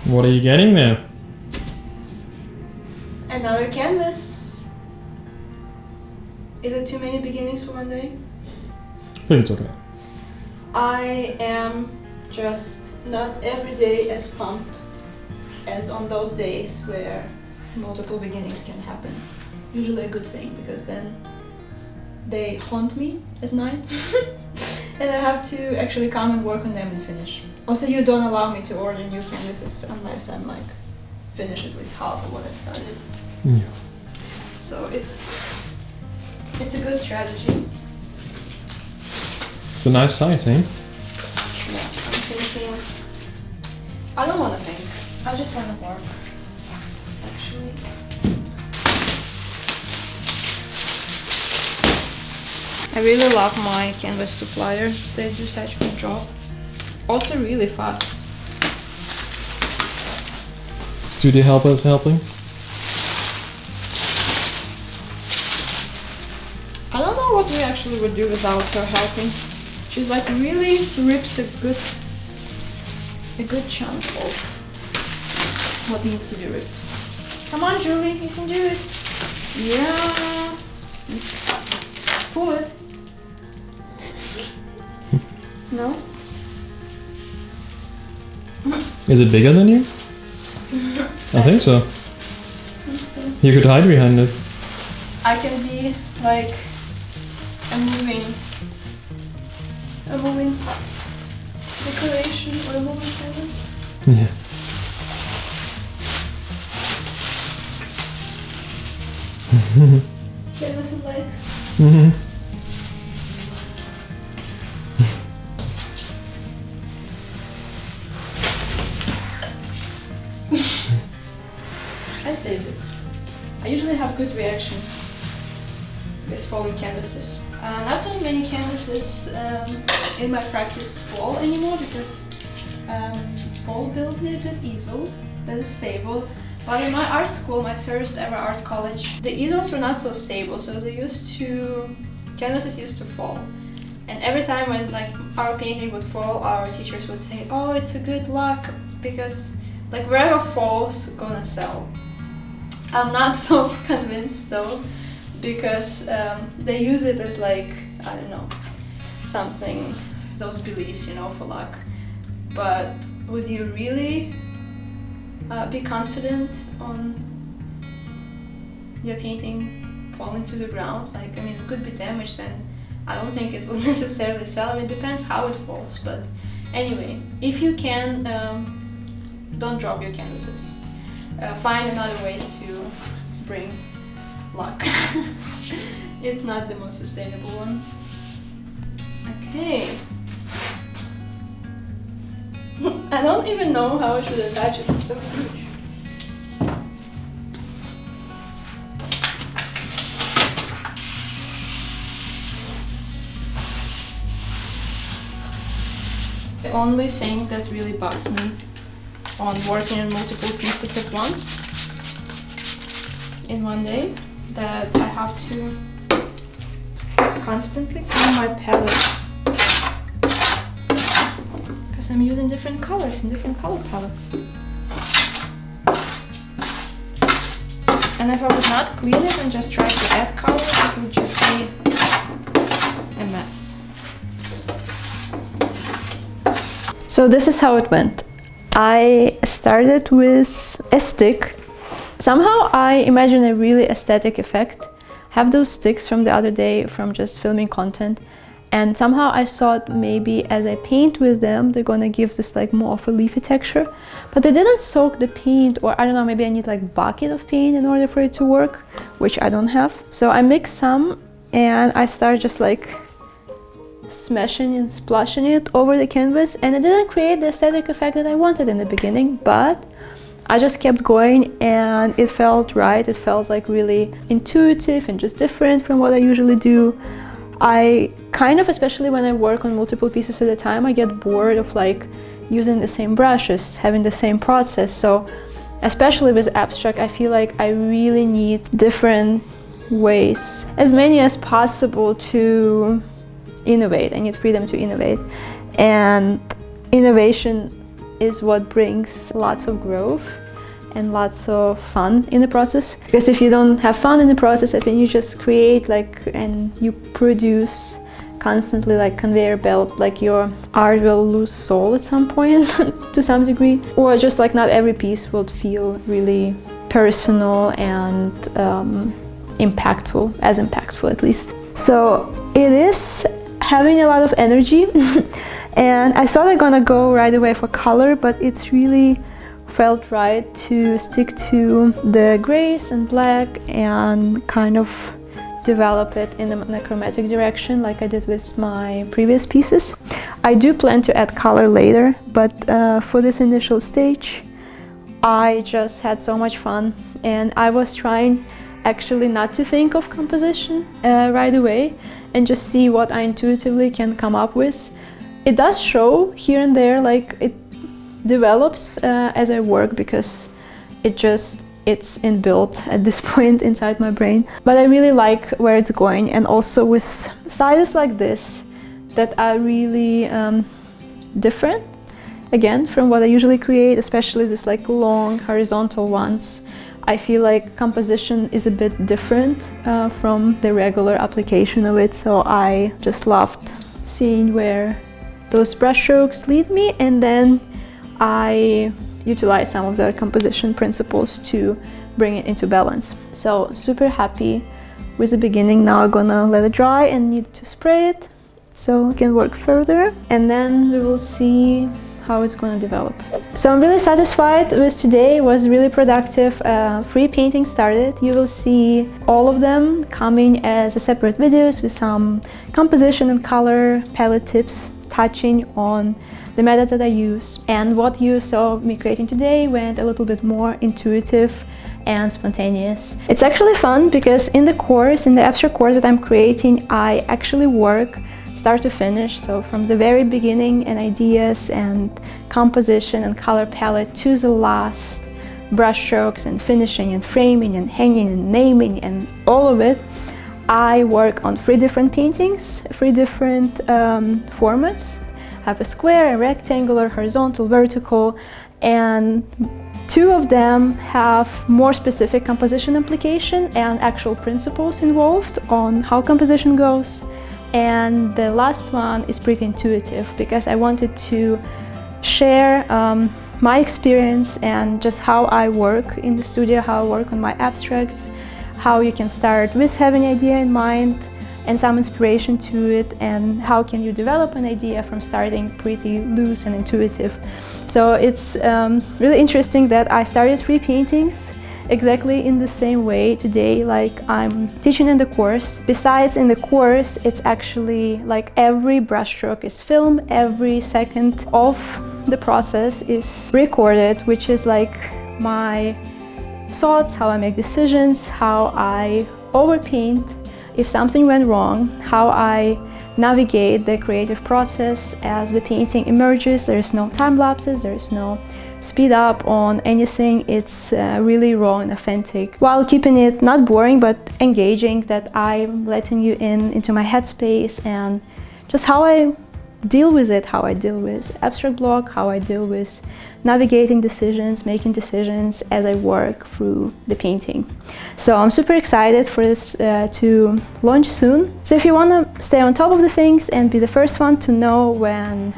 What are you getting there? Another canvas. Is it too many beginnings for one day? I think it's okay. I am just not every day as pumped as on those days where multiple beginnings can happen. Usually a good thing, because then they haunt me at night and I have to actually come and work on them and finish. Also, you don't allow me to order new canvases unless I'm like finish at least half of what I started. Yeah. So it's a good strategy. It's a nice size, eh? Yeah, I'm thinking. I don't want to think. I just want to work. Actually. I really love my canvas supplier. They do such a good job. Also really fast. Studio helpers helping? I don't know what we actually would do without her helping. She's like really rips a good chunk of what needs to be ripped. Come on, Julie, you can do it. Yeah. Pull it. No? Is it bigger than you? I think so. You could hide behind it. I can be like a moving decoration or a moving canvas. Yeah. Canvas and legs. Mm-hmm. I saved it. I usually have good reaction with falling canvases. Not so many canvases in my practice fall anymore because Paul built me a good easel that is stable. But in my art school, my first ever art college, the easels were not so stable, so canvases used to fall. And every time when like our painting would fall, our teachers would say, "Oh, it's a good luck because like wherever falls, gonna sell." I'm not so convinced though, because they use it as like, I don't know, something, those beliefs, you know, for luck. But would you really be confident on your painting falling to the ground? Like, I mean, it could be damaged, then I don't think it will necessarily sell. I mean, it depends how it falls. But anyway, if you can, don't drop your canvases. Find another ways to bring luck. It's not the most sustainable one. Okay. I don't even know how I should attach it. It's so huge. The only thing that really bugs me on working on multiple pieces at once in one day, that I have to constantly clean my palette because I'm using different colors in different color palettes. And if I would not clean it and just try to add colors, it would just be a mess. So this is how it went. I started with a stick. Somehow I imagine a really aesthetic effect. Have those sticks from the other day from just filming content, and somehow I thought maybe as I paint with them they're gonna give this like more of a leafy texture, but they didn't soak the paint, or I don't know, maybe I need like bucket of paint in order for it to work, which I don't have. So I mixed some and I started just like smashing and splashing it over the canvas, and it didn't create the aesthetic effect that I wanted in the beginning, but I just kept going and it felt right. It felt like really intuitive and just different from what I usually do. I kind of, especially when I work on multiple pieces at a time, I get bored of like using the same brushes, having the same process. So especially with abstract, I feel like I really need different ways, as many as possible, to innovate. I need freedom to innovate, and innovation is what brings lots of growth and lots of fun in the process. Because if you don't have fun in the process, I think you just create and you produce constantly like conveyor belt, like your art will lose soul at some point to some degree, or just like not every piece would feel really personal and impactful at least. So it is having a lot of energy and I thought I'm gonna go right away for color, but it's really felt right to stick to the grays and black and kind of develop it in a chromatic direction like I did with my previous pieces. I do plan to add color later, but for this initial stage I just had so much fun, and I was trying actually not to think of composition right away and just see what I intuitively can come up with. It does show here and there, like it develops as I work, because it's inbuilt at this point inside my brain. But I really like where it's going, and also with sizes like this that are really different again from what I usually create, especially this like long horizontal ones. I feel like composition is a bit different from the regular application of it, so I just loved seeing where those brush strokes lead me, and then I utilize some of their composition principles to bring it into balance. So super happy with the beginning. Now I'm gonna let it dry and need to spray it so it can work further, and then we will see how it's going to develop. So I'm really satisfied with today. It was really productive. 3 paintings started. You will see all of them coming as a separate videos with some composition and color palette tips touching on the method that I use. And what you saw me creating today went a little bit more intuitive and spontaneous. It's actually fun because in the course, in the abstract course that I'm creating, I actually work start to finish, so from the very beginning and ideas and composition and color palette to the last brush strokes and finishing and framing and hanging and naming and all of it, I work on 3 different paintings, 3 different formats. I have a square, a rectangular, horizontal, vertical, and 2 of them have more specific composition application and actual principles involved on how composition goes. And the last one is pretty intuitive because I wanted to share my experience and just how I work in the studio, how I work on my abstracts, how you can start with having an idea in mind and some inspiration to it, and how can you develop an idea from starting pretty loose and intuitive. So it's really interesting that I started 3 paintings exactly in the same way today, like I'm teaching in the course. Besides, in the course, it's actually like every brushstroke is filmed, every second of the process is recorded, which is like my thoughts, how I make decisions, how I overpaint if something went wrong, how I navigate the creative process as the painting emerges. There's no time lapses, there's no speed up on anything. It's really raw and authentic, while keeping it not boring but engaging, that I'm letting you into my headspace and just how I deal with it, how I deal with abstract block, how I deal with navigating decisions, making decisions as I work through the painting. So I'm super excited for this to launch soon. So if you want to stay on top of the things and be the first one to know when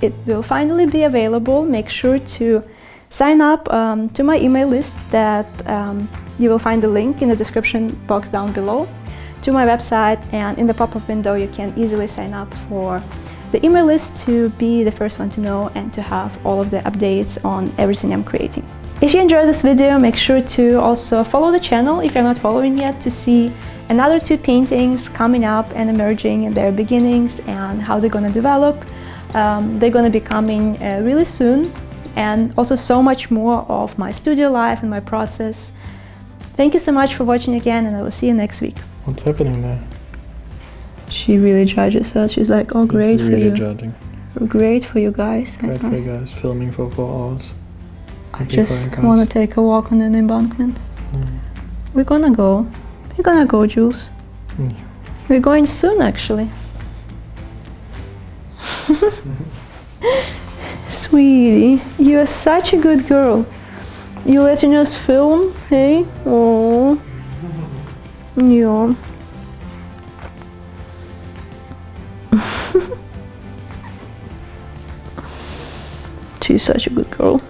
it will finally be available, make sure to sign up to my email list that you will find the link in the description box down below to my website, and in the pop-up window you can easily sign up for the email list to be the first one to know and to have all of the updates on everything I'm creating. If you enjoyed this video, make sure to also follow the channel if you're not following yet, to see another 2 paintings coming up and emerging in their beginnings and how they're going to develop. They're going to be coming really soon, and also so much more of my studio life and my process. Thank you so much for watching again, and I will see you next week. What's happening there? She really judges us. She's like, oh, great for you. Judging. Great for you guys. Great for you guys, filming for 4 hours. I just want to take a walk on an embankment. We're gonna go. We're gonna go, Jules. We're going soon, actually. sweetie. You are such a good girl. You letting us film, hey? Oh, yeah. She's such a good girl.